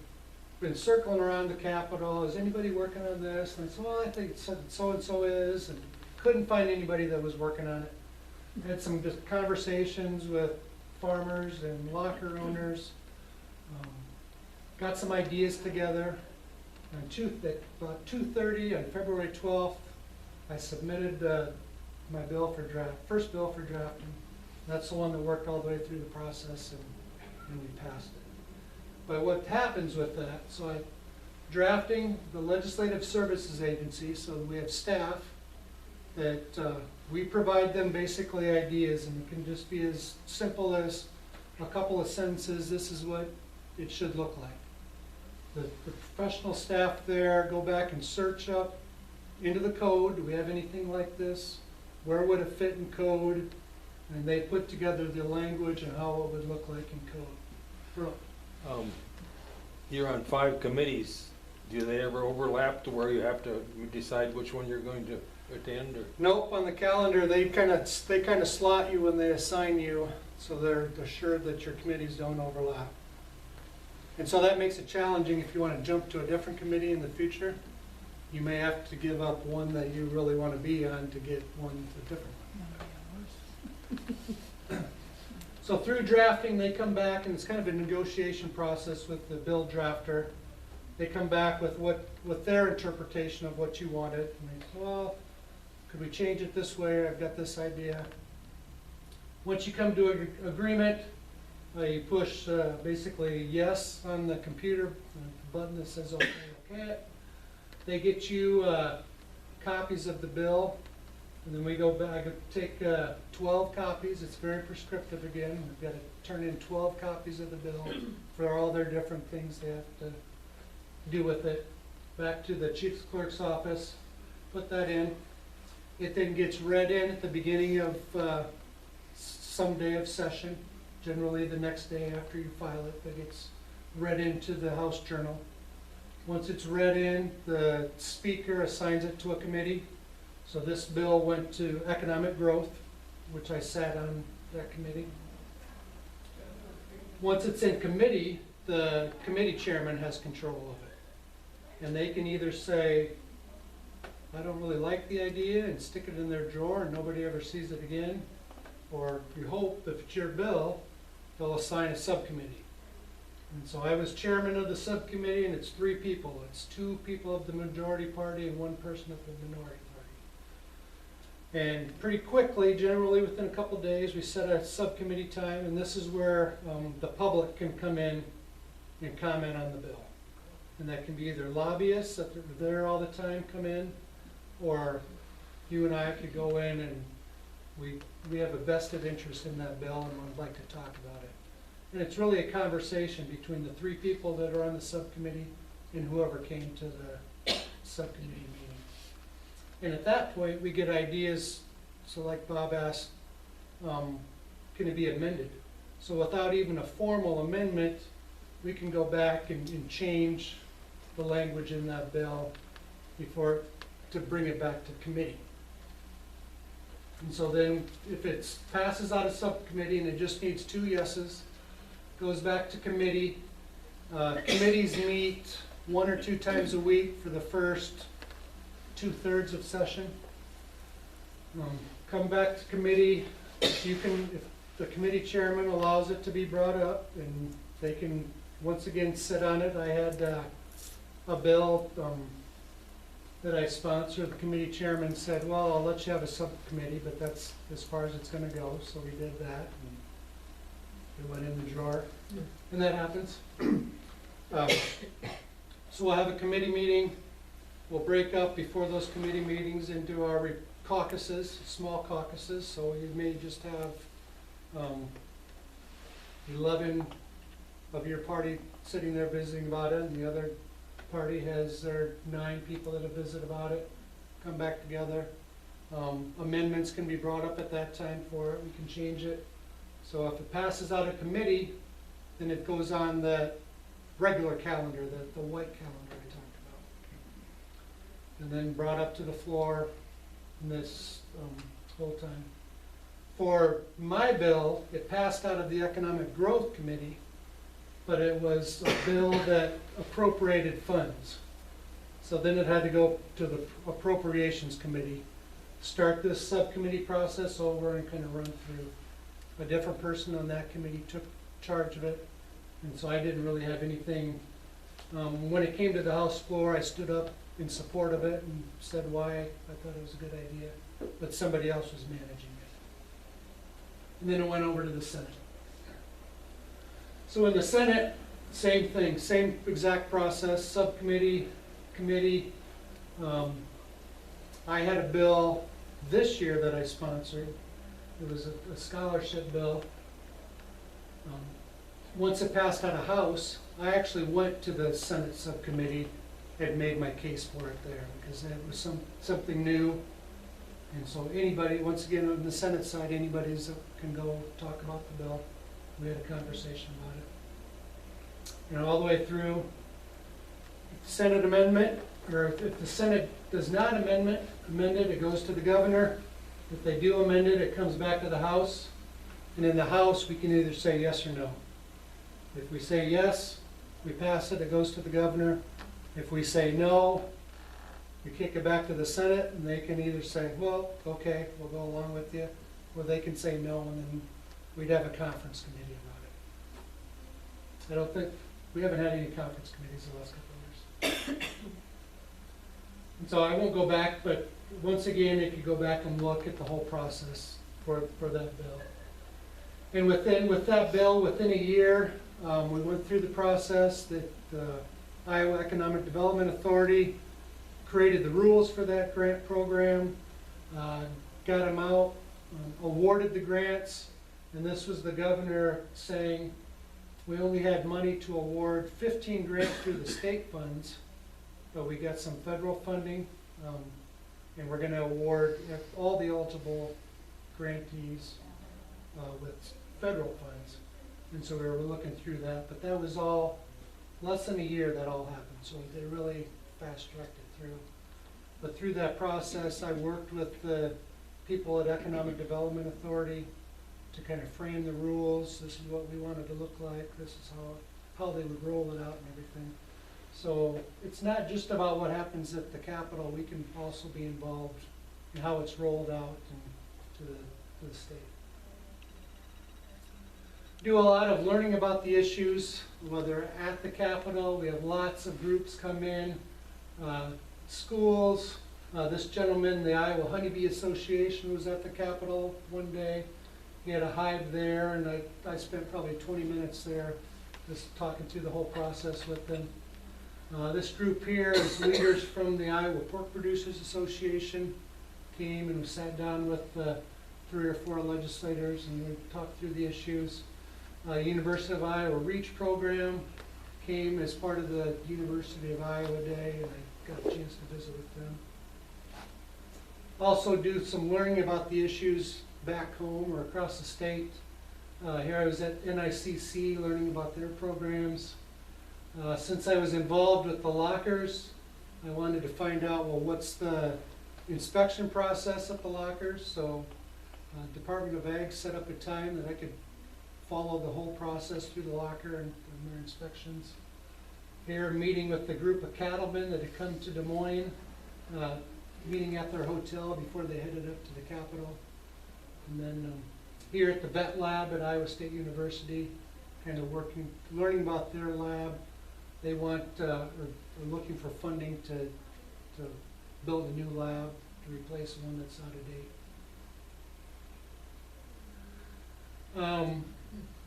been circling around the Capitol. Is anybody working on this? And I said, well, I think so-and-so is, and couldn't find anybody that was working on it. Had some just conversations with farmers and locker owners. Got some ideas together. About 2:30 on February 12th, I submitted my bill for first bill for drafting. That's the one that worked all the way through the process, and we passed it. But what happens with that, so drafting the Legislative Services Agency, so we have staff that we provide them basically ideas, and it can just be as simple as a couple of sentences, this is what it should look like. The professional staff there go back and search up into the code, do we have anything like this? Where would it fit in code? And they put together the language and how it would look like in code. You're on 5 committees. Do they ever overlap to where you have to decide which one you're going to attend? Or? Nope, on the calendar, they kind of slot you when they assign you, so they're assured that your committees don't overlap. And so that makes it challenging if you want to jump to a different committee in the future. You may have to give up one that you really want to be on to get one a different one. So through drafting, they come back, and it's kind of a negotiation process with the bill drafter. They come back with their interpretation of what you wanted. And they say, well, could we change it this way? I've got this idea. Once you come to an agreement, you push basically yes on the computer, the button that says okay, okay. They get you copies of the bill. And then we go back and take 12 copies. It's very prescriptive again. We've got to turn in 12 copies of the bill for all their different things they have to do with it. Back to the chief clerk's office, put that in. It then gets read in at the beginning of some day of session, generally the next day after you file it, that gets read into the House Journal. Once it's read in, the speaker assigns it to a committee. So this bill went to Economic Growth, which I sat on that committee. Once it's in committee, the committee chairman has control of it. And they can either say, I don't really like the idea, and stick it in their drawer and nobody ever sees it again. Or you hope, if it's your bill, they'll assign a subcommittee. And so I was chairman of the subcommittee, and it's 3 people. It's 2 people of the majority party and 1 person of the minority party. And pretty quickly, generally within a couple of days, we set a subcommittee time, and this is where the public can come in and comment on the bill. And that can be either lobbyists that are there all the time come in, or you and I could go in and we have a vested interest in that bill and would like to talk about it. And it's really a conversation between the three people that are on the subcommittee and whoever came to the subcommittee meeting. And at that point, we get ideas, so like Bob asked, can it be amended? So without even a formal amendment, we can go back and change the language in that bill to bring it back to committee. And so then, if it passes out of subcommittee and it just needs 2 yeses, goes back to committee. Committees meet 1 or 2 times a week for the first 2/3 of session. Come back to committee, if the committee chairman allows it to be brought up, and they can once again sit on it. I had a bill that I sponsored. The committee chairman said, well, I'll let you have a subcommittee, but that's as far as it's gonna go, so we did that. And it went in the drawer, and that happens. So we'll have a committee meeting. We'll break up before those committee meetings into our caucuses, small caucuses, so you may just have 11 of your party sitting there visiting about it, and the other party has their 9 people that have visited about it, come back together. Amendments can be brought up at that time for it, we can change it. So if it passes out of committee, then it goes on the regular calendar, the white calendar I talked about. And then brought up to the floor in this whole time. For my bill, it passed out of the Economic Growth Committee, but it was a bill that appropriated funds. So then it had to go to the Appropriations Committee, start this subcommittee process over and kind of run through. A different person on that committee took charge of it, and so I didn't really have anything. When it came to the House floor, I stood up in support of it and said why I thought it was a good idea, but somebody else was managing it. And then it went over to the Senate. So in the Senate, same thing, same exact process, subcommittee, committee. I had a bill this year that I sponsored. It was a scholarship bill. Once it passed out of House, I actually went to the Senate subcommittee and made my case for it there, because it was something new. And so anybody, once again, on the Senate side, anybody can go talk about the bill. We had a conversation about it. You know, all the way through. If the Senate amendment, or if the Senate does not amend it, it goes to the governor. If they do amend it, it comes back to the House. And in the House, we can either say yes or no. If we say yes, we pass it, it goes to the governor. If we say no, we kick it back to the Senate, and they can either say, well, okay, we'll go along with you, or they can say no, and then we'd have a conference committee about it. We haven't had any conference committees the last couple of years. And so I won't go back, but once again, if you go back and look at the whole process for that bill. And with that bill, within a year, we went through the process that the Iowa Economic Development Authority created the rules for that grant program, got them out, awarded the grants, and this was the governor saying we only had money to award 15 grants through the state funds, but we got some federal funding, and we're going to award all the eligible grantees with federal funds. And so we were looking through that, but that was all less than a year that all happened, so they really fast-tracked it through. But through that process, I worked with the people at Economic Development Authority to kind of frame the rules. This is what we wanted to look like. This is how they would roll it out and everything. So it's not just about what happens at the Capitol. We can also be involved in how it's rolled out and to the state. Do a lot of learning about the issues, whether at the Capitol. We have lots of groups come in, schools. This gentleman, the Iowa Honeybee Association, was at the Capitol one day. He had a hive there, and I spent probably 20 minutes there just talking through the whole process with them. This group here is leaders from the Iowa Pork Producers Association, came and sat down with 3 or 4 legislators and we talked through the issues. University of Iowa REACH program came as part of the University of Iowa Day, and I got a chance to visit with them. Also do some learning about the issues back home or across the state. Here I was at NICC learning about their programs. Since I was involved with the lockers, I wanted to find out, well, what's the inspection process at the lockers? So Department of Ag set up a time that I could follow the whole process through the locker and their inspections. Here, meeting with the group of cattlemen that had come to Des Moines, meeting at their hotel before they headed up to the Capitol. And then here at the vet lab at Iowa State University, kind of learning about their lab. They want, are looking for funding to build a new lab to replace one that's out of date.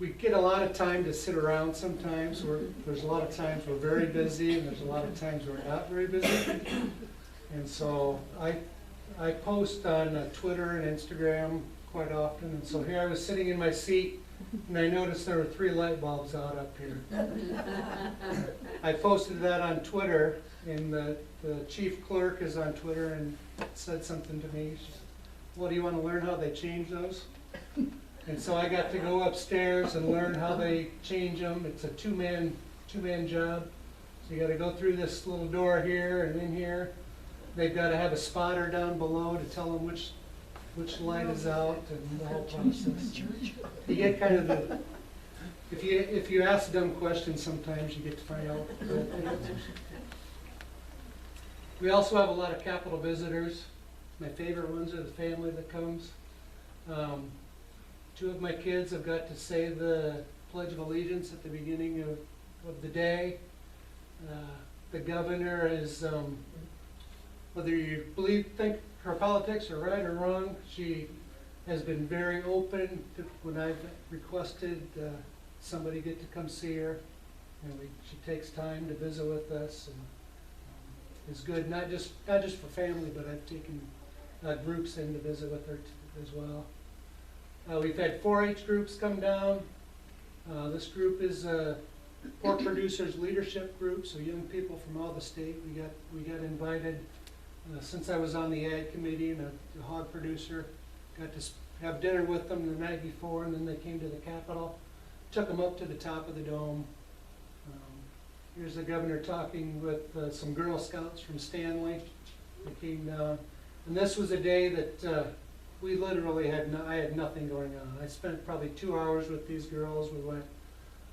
We get a lot of time to sit around sometimes. There's a lot of times we're very busy and there's a lot of times we're not very busy. And so I post on Twitter and Instagram quite often. And so here I was sitting in my seat and I noticed there were 3 light bulbs out up here. I posted that on Twitter, and the chief clerk is on Twitter and said something to me. She said, well, do you want to learn how they change those? And so I got to go upstairs and learn how they change them. It's a two-man job. So you got to go through this little door here and in here. They've got to have a spotter down below to tell them which light is out and the whole process. You get kind of the, if you ask dumb questions, sometimes you get to find out the answers. We also have a lot of Capitol visitors. My favorite ones are the family that comes. 2 of my kids have got to say the Pledge of Allegiance at the beginning of the day. The governor is, whether you think her politics are right or wrong, she has been very open when I've requested somebody get to come see her. And she takes time to visit with us, and is good, not just for family, but I've taken groups in to visit with her as well. We've had 4-H groups come down. This group is a pork producers leadership group, so young people from all the state. We got invited. Since I was on the ag committee and a hog producer, got to have dinner with them the night before, and then they came to the Capitol. Took them up to the top of the dome. Here's the governor talking with some Girl Scouts from Stanley. They came down, and this was a day that we literally I had nothing going on. I spent probably 2 hours with these girls. We went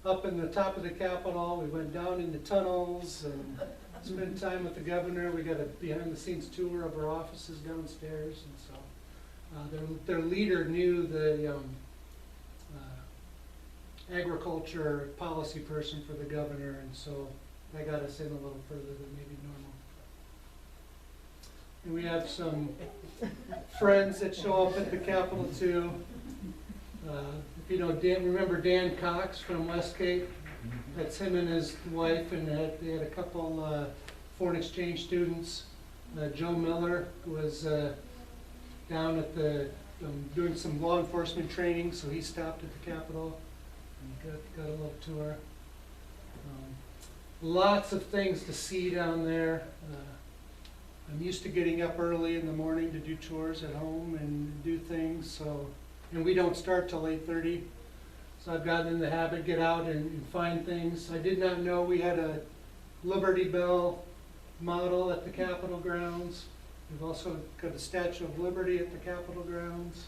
up in the top of the Capitol. We went down in the tunnels and spent time with the governor. We got a behind-the-scenes tour of her offices downstairs, and so their leader knew the agriculture policy person for the governor, and so that got us in a little further than maybe normal. And we have some friends that show up at the Capitol too. If you know remember Dan Cox from Westgate? That's him and his wife, and they had a couple foreign exchange students. Joe Miller was down at the doing some law enforcement training, so he stopped at the Capitol and got a little tour. Lots of things to see down there. I'm used to getting up early in the morning to do chores at home and do things, so, and we don't start till 8:30. So I've gotten in the habit, get out and find things. I did not know we had a Liberty Bell model at the Capitol grounds. We've also got a Statue of Liberty at the Capitol grounds.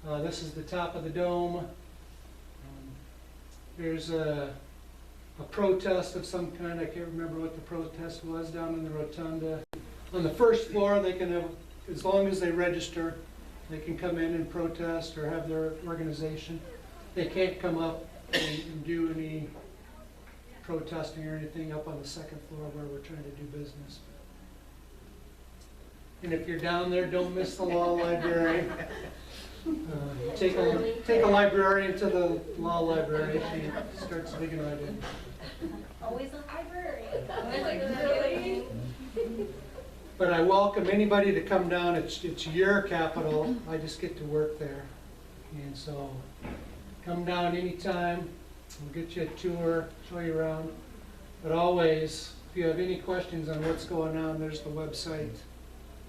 This is the top of the dome. Here's a protest of some kind. I can't remember what the protest was down in the rotunda. On the first floor, they can have, as long as they register, they can come in and protest or have their organization. They can't come up and do any protesting or anything up on the second floor where we're trying to do business. And if you're down there, don't miss the law library. Take a librarian to the law library. She starts digging right in. Always a librarian. But I welcome anybody to come down. It's your capital. I just get to work there. And so come down anytime. We'll get you a tour, show you around. But always, if you have any questions on what's going on, there's the website.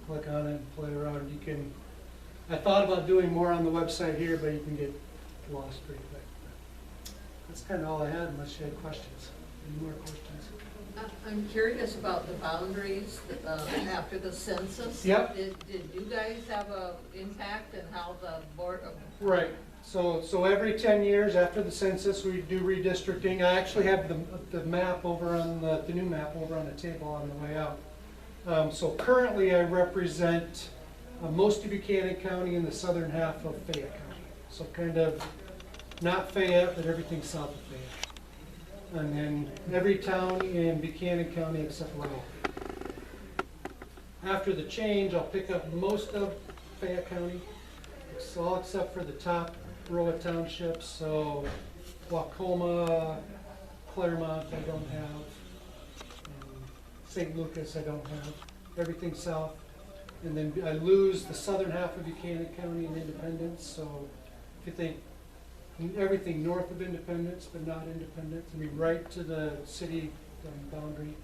Click on it, play around. You can. I thought about doing more on the website here, but you can get lost pretty quick. That's kind of all I had, unless you had questions. Any more questions? I'm curious about the boundaries after the census. Yep. Did you guys have a impact in how the board of? Right. So every 10 years after the census, we do redistricting. I actually have the map over on the new map over on the table on the way out. So currently I represent most of Buchanan County and the southern half of Fayette County. So kind of not Fayette, but everything south of Fayette. And then every town in Buchanan County except Rowell. After the change, I'll pick up most of Fayette County, so all except for the top row of townships. So Wacoma, Claremont, I don't have. St. Lucas, I don't have. Everything south. And then I lose the southern half of Buchanan County in Independence. So if you think everything north of Independence, but not Independence, I mean right to the city boundary.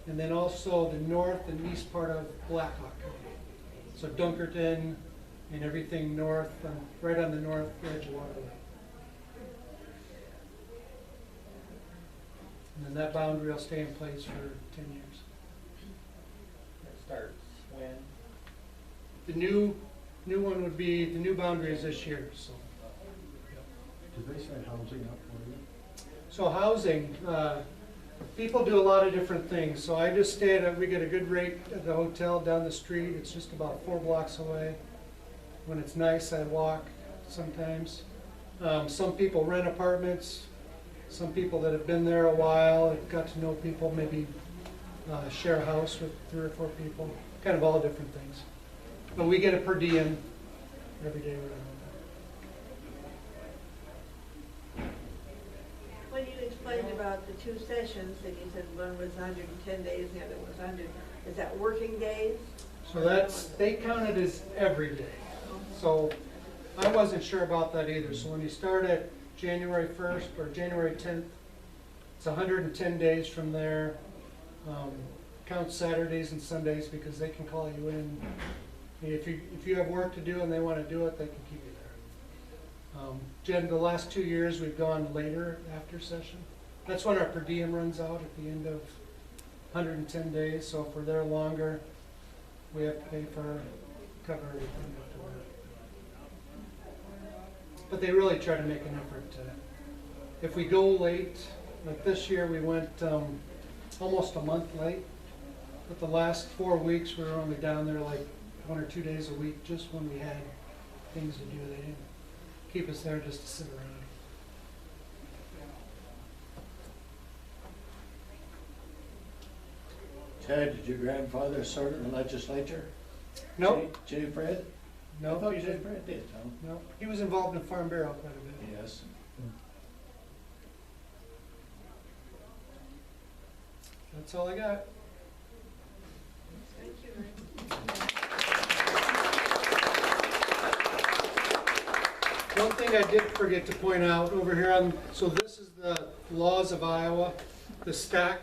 And then also the north and east part of Blackhawk County. So Dunkerton and everything north, right on the north edge of Waterloo. And then that boundary will stay in place for 10 years. It starts when? The new one would be, the new boundary is this year, so. Did they set housing up for you? So housing, people do a lot of different things. So I just stay we get a good rate at the hotel down the street. It's just about 4 blocks away. When it's nice, I walk sometimes. Some people rent apartments. Some people that have been there a while, have got to know people, maybe share a house with 3 or 4 people. Kind of all different things. But we get a per diem every day around. When you explained about the 2 sessions, and you said one was 110 days, and the other was 100, is that working days? So they count it as every day. So I wasn't sure about that either. So when you start at January 1st or January 10th, it's 110 days from there. Count Saturdays and Sundays because they can call you in. If you have work to do and they want to do it, they can keep you there. Jen, the last 2 years we've gone later after session. That's when our per diem runs out at the end of 110 days. So if we're there longer, we have to pay for cover everything afterward. But they really try to make an effort to. If we go late, like this year we went almost a month late. But the last 4 weeks we were only down there like 1 or 2 days a week, just when we had things to do. They didn't keep us there just to sit around. Ted, did your grandfather serve in the legislature? Nope. Jay Fred? I No, thought he Jay didn't. Fred did, Tom. No, he was involved in Farm Bureau quite a bit. Yes. That's all I got. Thank you. One thing I did forget to point out over here on, so this is the laws of Iowa, the stack.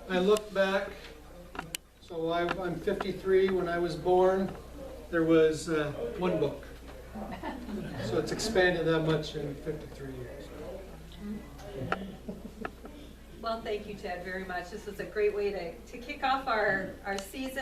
I looked back, so I'm 53. When I was born, there was 1 book. So it's expanded that much in 53 years. Well, thank you, Ted, very much. This is a great way to kick off our season.